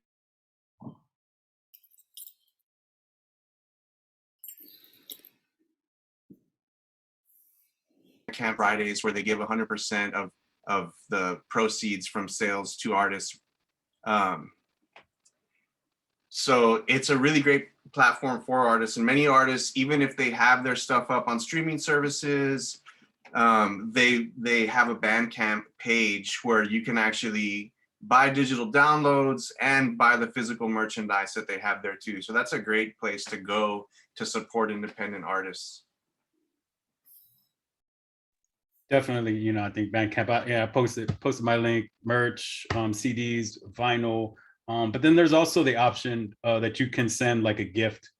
Camp Fridays, where they give 100% of the proceeds from sales to artists. So it's a really great platform for artists, and many artists, even if they have their stuff up on streaming services, they have a Bandcamp page where you can actually buy digital downloads and buy the physical merchandise that they have there too. So that's a great place to go to support independent artists. Definitely, you know, I think Bandcamp, I posted my link, merch, CDs, vinyl. But then there's also the option that you can send like a gift,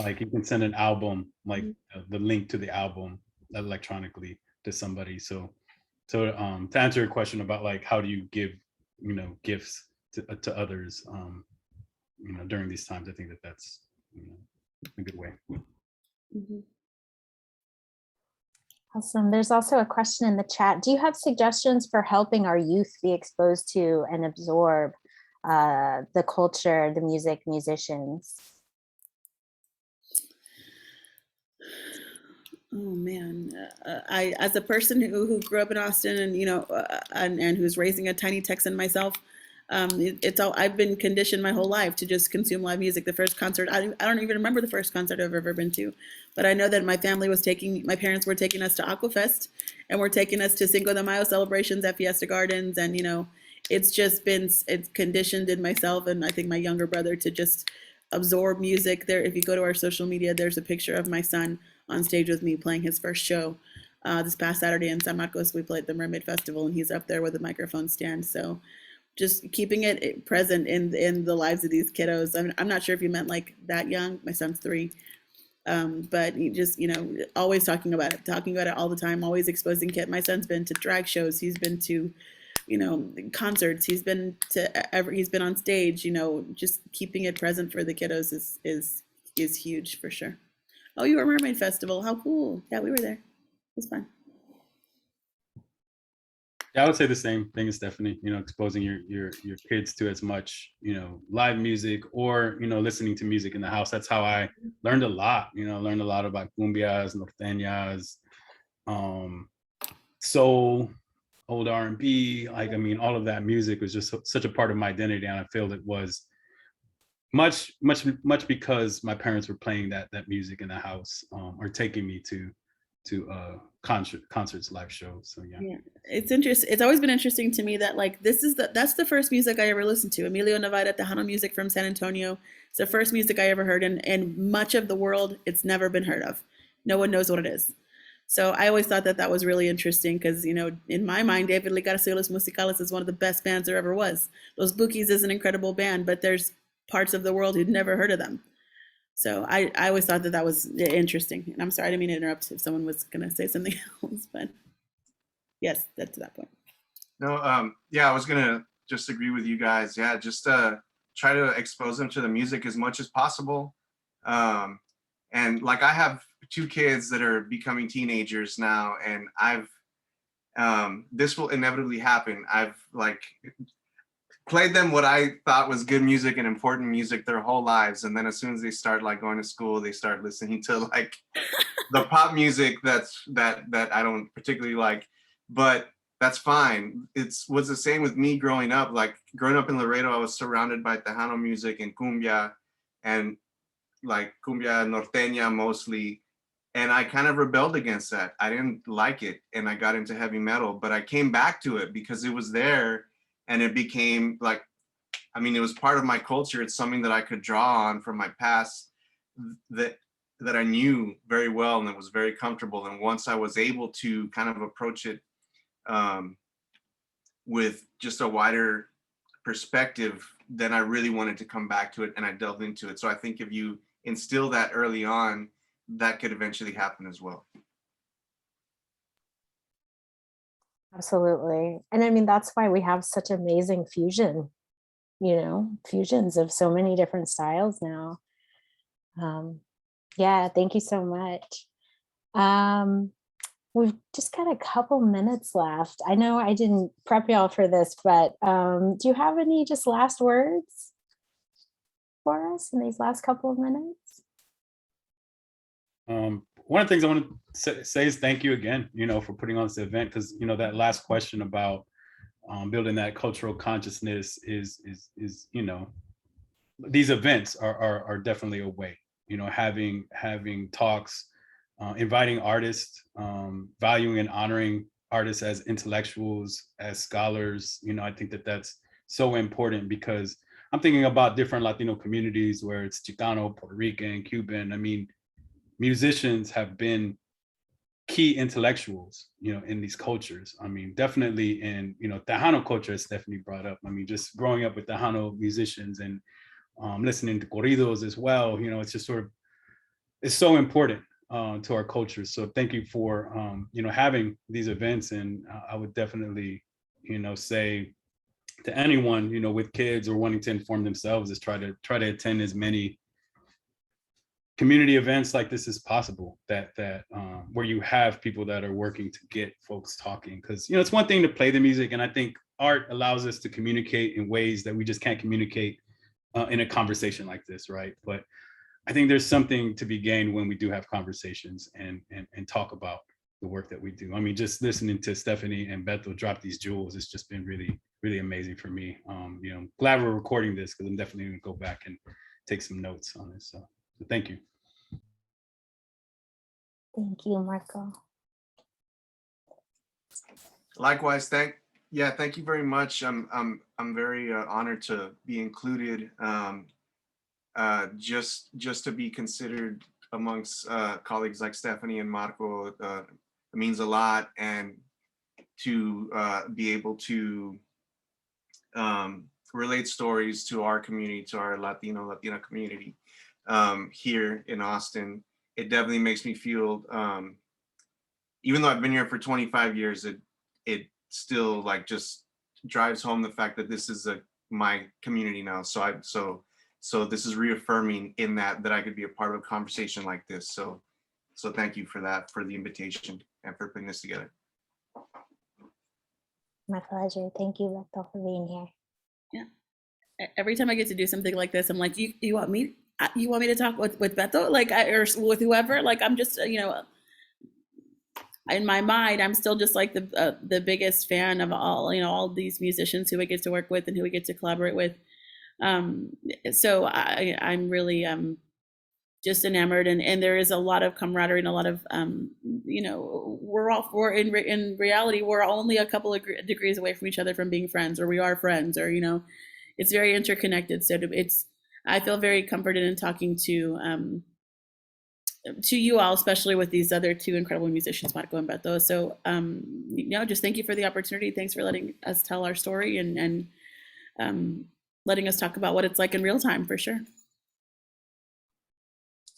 like you can send an album, like the link to the album electronically to somebody. So to answer your question about like how do you give, you know, gifts to others, you know, during these times, I think that's, you know, a good way. Awesome. There's also a question in the chat. Do you have suggestions for helping our youth be exposed to and absorb the culture, the music, musicians? Oh man, I as a person who grew up in Austin and you know and who's raising a tiny Texan myself, it's all I've been conditioned my whole life to just consume live music. The first concert I don't even remember the first concert I've ever been to, but I know that my parents were taking us to Aquafest and were taking us to Cinco de Mayo celebrations at Fiesta Gardens, and you know it's conditioned in myself and I think my younger brother to just absorb music. There, if you go to our social media, there's a picture of my son on stage with me playing his first show this past Saturday in San Marcos. We played the Mermaid Festival and he's up there with a microphone stand. So just keeping it present in the lives of these kiddos. I'm not sure if you meant like that young, my son's 3, but he just, you know, always talking about it all the time, always exposing kid. My son's been to drag shows. He's been to, you know, concerts. He's been on stage, you know, just keeping it present for the kiddos is huge for sure. Oh, you were Mermaid Festival. How cool. Yeah, we were there. It was fun. Yeah, I would say the same thing as Stephanie, you know, exposing your kids to as much, you know, live music or, you know, listening to music in the house. That's how I learned a lot, you know, learned a lot about cumbias, norteñas, soul, old R&B. Like, I mean, all of that music was just such a part of my identity. And I feel it was much because my parents were playing that music in the house, or taking me to concerts, live shows. So yeah, it's interesting. It's always been interesting to me that like that's the first music I ever listened to. Emilio Navarrete, Tejano music from San Antonio. It's the first music I ever heard, and much of the world it's never been heard of. No one knows what it is. So I always thought that was really interesting because, you know, in my mind, David Ligarciolos Musicales is one of the best bands there ever was. Los Bookies is an incredible band, but there's parts of the world who'd never heard of them. So I always thought that was interesting. And I'm sorry, I didn't mean to interrupt if someone was going to say something else, but yes, that's to that point. No, yeah, I was going to just agree with you guys. Yeah, just try to expose them to the music as much as possible. And like I have 2 kids that are becoming teenagers now, and this will inevitably happen. I've like played them what I thought was good music and important music their whole lives, and then as soon as they start like going to school, they start listening to like the pop music that I don't particularly like, but that's fine. It was the same with me growing up. Like growing up in Laredo, I was surrounded by Tejano music and cumbia, and like cumbia norteña mostly, and I kind of rebelled against that. I didn't like it, and I got into heavy metal, but I came back to it because it was there. And it became like, I mean, it was part of my culture. It's something that I could draw on from my past that I knew very well and it was very comfortable. And once I was able to kind of approach it with just a wider perspective, then I really wanted to come back to it and I delved into it. So I think if you instill that early on, that could eventually happen as well. Absolutely. And I mean, that's why we have such amazing fusion, you know, fusions of so many different styles now. Yeah, thank you so much. We've just got a couple minutes left. I know I didn't prep y'all for this, but do you have any just last words for us in these last couple of minutes? One of the things I want to say is thank you again, you know, for putting on this event, because, you know, that last question about building that cultural consciousness is, you know, these events are definitely a way, you know, having talks, inviting artists, valuing and honoring artists as intellectuals, as scholars. You know, I think that that's so important, because I'm thinking about different Latino communities where it's Chicano, Puerto Rican, Cuban. I mean, musicians have been key intellectuals, you know, in these cultures. I mean, definitely in, you know, Tejano culture, as Stephanie brought up. I mean, just growing up with Tejano musicians and listening to corridos as well, you know, it's just sort of, it's so important to our culture. So thank you for, you know, having these events. And I would definitely, you know, say to anyone, you know, with kids or wanting to inform themselves, is try to attend as many community events like this as possible, that where you have people that are working to get folks talking. Because, you know, it's one thing to play the music, and I think art allows us to communicate in ways that we just can't communicate in a conversation like this, right? But I think there's something to be gained when we do have conversations and talk about the work that we do. I mean, just listening to Stephanie and Beto drop these jewels, it's just been really, really amazing for me. You know, glad we're recording this, because I'm definitely gonna go back and take some notes on this. So thank you. Thank you, Marco. Likewise, thank you very much. I'm very honored to be included. Just to be considered amongst colleagues like Stephanie and Marco, it means a lot, and to be able to relate stories to our community, to our Latina community here in Austin. It definitely makes me feel, even though I've been here for 25 years, it still like just drives home the fact that this is my community now. So this is reaffirming in that I could be a part of a conversation like this. So thank you for that, for the invitation, and for putting this together. My pleasure. Thank you, Beto, for being here. Yeah. Every time I get to do something like this, I'm like, you want me to talk with Beto, like, or with whoever? Like, I'm just, you know, in my mind, I'm still just like the biggest fan of all, you know, all these musicians who I get to work with and who we get to collaborate with. So I'm really just enamored, and there is a lot of camaraderie and a lot of, you know, in reality, we're only a couple of degrees away from each other from being friends, or we are friends, or, you know, it's very interconnected. So I feel very comforted in talking to you all, especially with these other two incredible musicians, Marco and Beto. So, you know, just thank you for the opportunity. Thanks for letting us tell our story and letting us talk about what it's like in real time, for sure.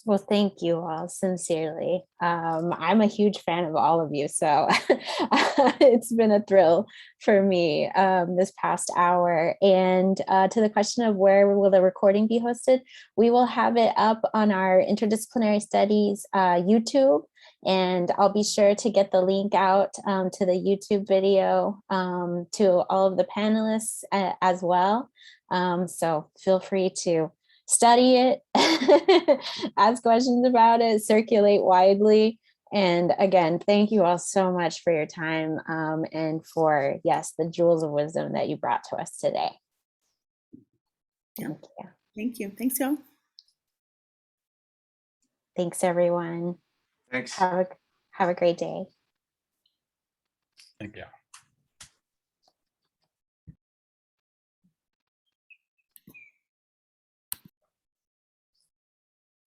Well, thank you all, sincerely. I'm a huge fan of all of you, so it's been a thrill for me this past hour. And to the question of where will the recording be hosted, we will have it up on our Interdisciplinary Studies YouTube, and I'll be sure to get the link out to the YouTube video to all of the panelists as well. So feel free to study it, ask questions about it, circulate widely. And again, thank you all so much for your time and for, yes, the jewels of wisdom that you brought to us today. Yeah. Thank you. Thank you. Thanks, y'all. Thanks, everyone. Thanks. Have a great day. Thank you.